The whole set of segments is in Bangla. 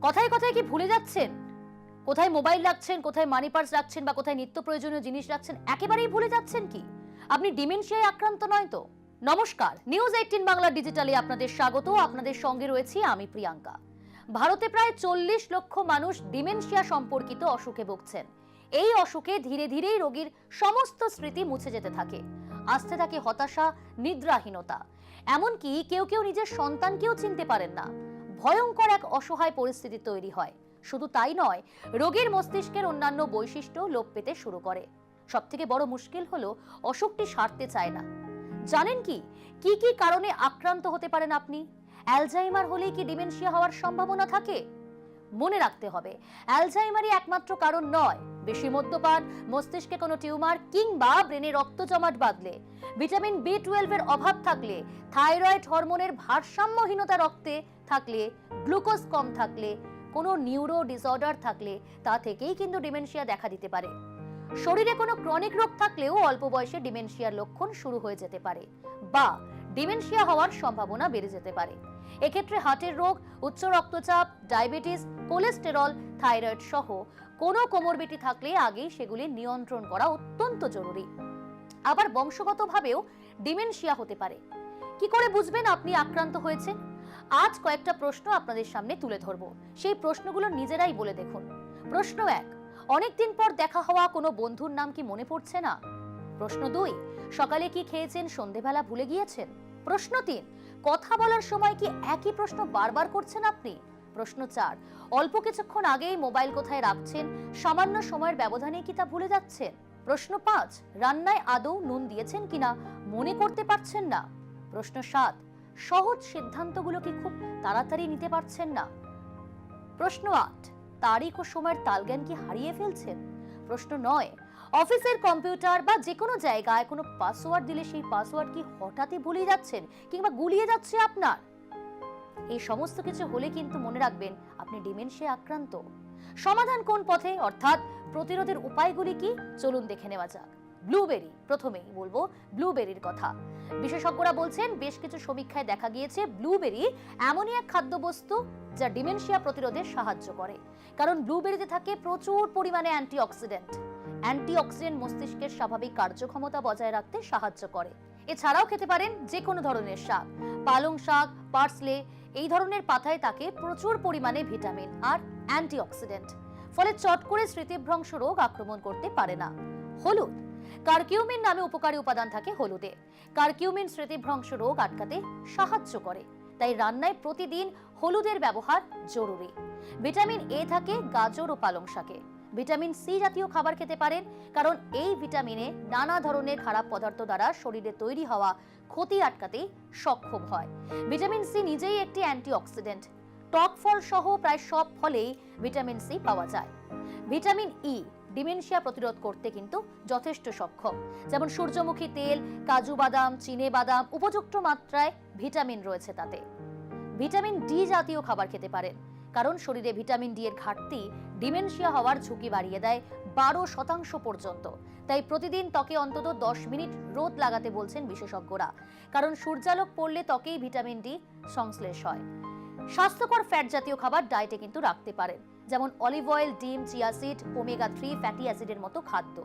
কথায় কথায় কি ভুলে যাচ্ছেন কোথায় মোবাইল রাখছেন, কোথায় মানি পার্স রাখছেন বা কোথায় নিত্য প্রয়োজনীয় জিনিস রাখছেন? একেবারেই ভুলে যাচ্ছেন কি? আপনি ডিমেনশিয়ায় আক্রান্ত নয় তো? নমস্কার, নিউজ 18 বাংলা ডিজিটালে আপনাদের স্বাগত। আপনাদের সঙ্গে রয়েছি আমি প্রিয়াঙ্কা। ভারতে প্রায় 40 লক্ষ মানুষ ডিমেনশিয়া সম্পর্কিত অসুখে ভুগছেন। এই অসুখে ধীরে ধীরেই রোগীর সমস্ত স্মৃতি মুছে যেতে থাকে। আসতে থাকে হতাশা, নিদ্রাহীনতা, এমনকি কেউ কেউ নিজের সন্তানকেও চিনতে পারেন না। ভয়ঙ্কর এক অসহায় পরিস্থিতি তৈরি হয়। শুধু তাই নয়, রোগীর মস্তিষ্কের অন্যান্য বৈশিষ্ট্য লোপ পেতে শুরু করে। সবথেকে বড় মুশকিল হলো অসুখটি সারতে চায় না। জানেন কি কি কি কারণে আক্রান্ত হতে পারেন আপনি? অ্যালজাইমার হলেই কি ডিমেনশিয়া হওয়ার সম্ভাবনা থাকে? মনে রাখতে হবে, অ্যালজাইমারই একমাত্র কারণ নয়। বেশি মদ্যপান, মস্তিষ্কে কোনো টিউমার কিংবা ব্রেনে রক্ত জমাট বাঁধলে, ভিটামিন B12 এর অভাব থাকলে, থাইরয়েড হরমোনের ভারসাম্যহীনতা রক্তে থাকলে, গ্লুকোজ কম থাকলে, কোনো নিউরো ডিসঅর্ডার থাকলে তা থেকেই কিন্তু ডিমেনশিয়া দেখা দিতে পারে। শরীরে কোনো ক্রনিক রোগ থাকলেও অল্প বয়সে ডিমেনশিয়ার লক্ষণ শুরু হয়ে যেতে পারে বা ডিমেনশিয়া হওয়ার সম্ভাবনা বেড়ে যেতে পারে। এক্ষেত্রে হার্টের রোগ, উচ্চ রক্তচাপ, ডায়াবেটিস, কোলেস্টেরল, থাইরয়েড সহ কোনো কোমরবিটি থাকলে আগেই সেগুলি নিয়ন্ত্রণ করা অত্যন্ত জরুরি। আবার বংশগতভাবেও ডিমেনশিয়া হতে পারে। কি করে বুঝবেন আপনি আক্রান্ত হয়েছেন? আজ কয়েকটা প্রশ্ন আপনাদের সামনে তুলে ধরব। সেই প্রশ্নগুলো নিজেরাই বলে দেখুন। প্রশ্ন 1, অনেকদিন পর দেখা হওয়া কোনো বন্ধুর নাম কি মনে পড়ছে না? প্রশ্ন 2, সকালে কি খেয়েছেন সন্ধেবেলা ভুলে গিয়েছেন? প্রশ্ন 3, কথা বলার সময় কি একই প্রশ্ন বারবার করছেন আপনি? প্রশ্ন 4, অল্প কিছুক্ষণ আগেই মোবাইল কোথায় রাখছেন, সামান্য সময়ের ব্যবধানে কি তা ভুলে যাচ্ছেন? প্রশ্ন 5, রান্নায় আদৌ নুন দিয়েছেন কিনা মনে করতে পারছেন না? প্রশ্ন 7, সহজ সিদ্ধান্তগুলো কি খুব তাড়াতাড়ি নিতে পারছেন না? প্রশ্ন 8, তারিখ ও সময়ের তালজ্ঞান কি হারিয়ে ফেলছেন? প্রশ্ন 9, অফিসের কম্পিউটার বা যে কোনো জায়গায় কোনো পাসওয়ার্ড দিলে সেই পাসওয়ার্ড কি হঠাৎই ভুলে যাচ্ছেন কিংবা গুলিয়ে যাচ্ছে আপনার? এই সমস্ত কিছু হলে কিন্তু মনে রাখবেন আপনি ডিমেনশিয়া আক্রান্ত। সমাধান কোন পথে, অর্থাৎ প্রতিরোধের উপায়গুলি কি, চলুন দেখে নেওয়া যাক। ব্লুবেরি, প্রথমেই বলবো ব্লুবেরির কথা। বিশেষজ্ঞরা বলছেন বেশ কিছু সমীক্ষায় দেখা গিয়েছে ব্লুবেরি এমনই এক খাদ্যবস্তু যা ডিমেনশিয়া প্রতিরোধে সাহায্য করে। কারণ ব্লুবেরিতে থাকে প্রচুর পরিমাণে অ্যান্টিঅক্সিডেন্ট। অ্যান্টিঅক্সিডেন্ট মস্তিষ্কের স্বাভাবিক কার্যক্ষমতা বজায় রাখতে সাহায্য করে। এছাড়াও খেতে পারেন যে কোনো ধরনের শাক, পালং শাক, পার্সলে, এই ধরনের পাতায় থাকে প্রচুর পরিমাণে ভিটামিন আর অ্যান্টিঅক্সিডেন্ট। ফলে চট করে স্মৃতিভ্রংশ রোগ আক্রমণ করতে পারে না। হলুদ, কারকিউমিন নামে উপকারী উপাদান থাকে হলুদে। কারকিউমিন স্মৃতিভ্রংশ রোগ আটকাতে সাহায্য করে, তাই রান্নায় প্রতিদিন হলুদের ব্যবহার জরুরি। ভিটামিন A থাকে গাজর ও পালং শাকে। ভিটামিন C জাতীয় খাবার খেতে পারেন, কারণ এই ভিটামিনে নানা ধরনের খারাপ পদার্থ দ্বারা শরীরে তৈরি হওয়া ক্ষতি আটকাতে সক্ষম হয়। ভিটামিন C নিজেই একটি অ্যান্টিঅক্সিডেন্ট। টক ফল সহ প্রায় সব ফলেই ভিটামিন C পাওয়া যায়। ভিটামিন E ডিমেনশিয়া প্রতিরোধ করতে কিন্তু যথেষ্ট সক্ষম। যেমন সূর্যমুখী তেল, কাজু বাদাম, চিনে বাদাম, উপযুক্ত মাত্রায় ভিটামিন রয়েছে তাতে। ভিটামিন D জাতীয় খাবার খেতে পারেন, কারণ শরীরে ভিটামিন D এর ঘাটতি ডিমেনশিয়া হওয়ার ঝুঁকি বাড়িয়ে দেয় 12% পর্যন্ত। তাই প্রতিদিন ত্বকে অন্তত 10 মিনিট রোদ লাগাতে বলছেন বিশেষজ্ঞরা, কারণ সূর্যালোক পড়লে ত্বকেই ভিটামিন D সংশ্লেষ হয়। স্বাস্থ্যকর ফ্যাট জাতীয় খাবার ডায়েটে কিন্তু রাখতে পারেন, যেমন অলিভ অয়েল, ডিম, চিয়া সিড, ওমেগা 3 ফ্যাটি অ্যাসিডের মতো খাদ্য।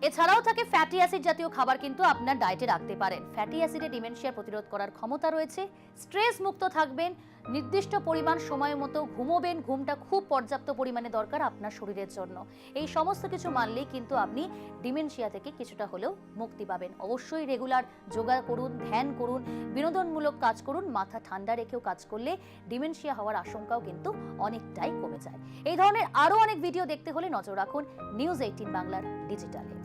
এছাড়াও থাকে ফ্যাটি অ্যাসিড জাতীয় খাবার কিন্তু আপনার ডায়েটে রাখতে পারেন। ফ্যাটি অ্যাসিডে ডিমেনশিয়া প্রতিরোধ করার ক্ষমতা রয়েছে। স্ট্রেস মুক্ত থাকবেন, নির্দিষ্ট পরিমাণ সময় মতো ঘুমোবেন, ঘুমটা খুব পর্যাপ্ত পরিমাণে দরকার আপনার শরীরের জন্য। এই সমস্ত কিছু মানলেই কিন্তু আপনি ডিমেনশিয়া থেকে কিছুটা হলেও মুক্তি পাবেন। অবশ্যই রেগুলার যোগা করুন, ধ্যান করুন, বিনোদনমূলক কাজ করুন। মাথা ঠান্ডা রেখেও কাজ করলে ডিমেনশিয়া হওয়ার আশঙ্কাও কিন্তু অনেকটাই কমে যায়। এই ধরনের আরো অনেক ভিডিও দেখতে হলে নজর রাখুন নিউজ 18 বাংলার ডিজিটালে।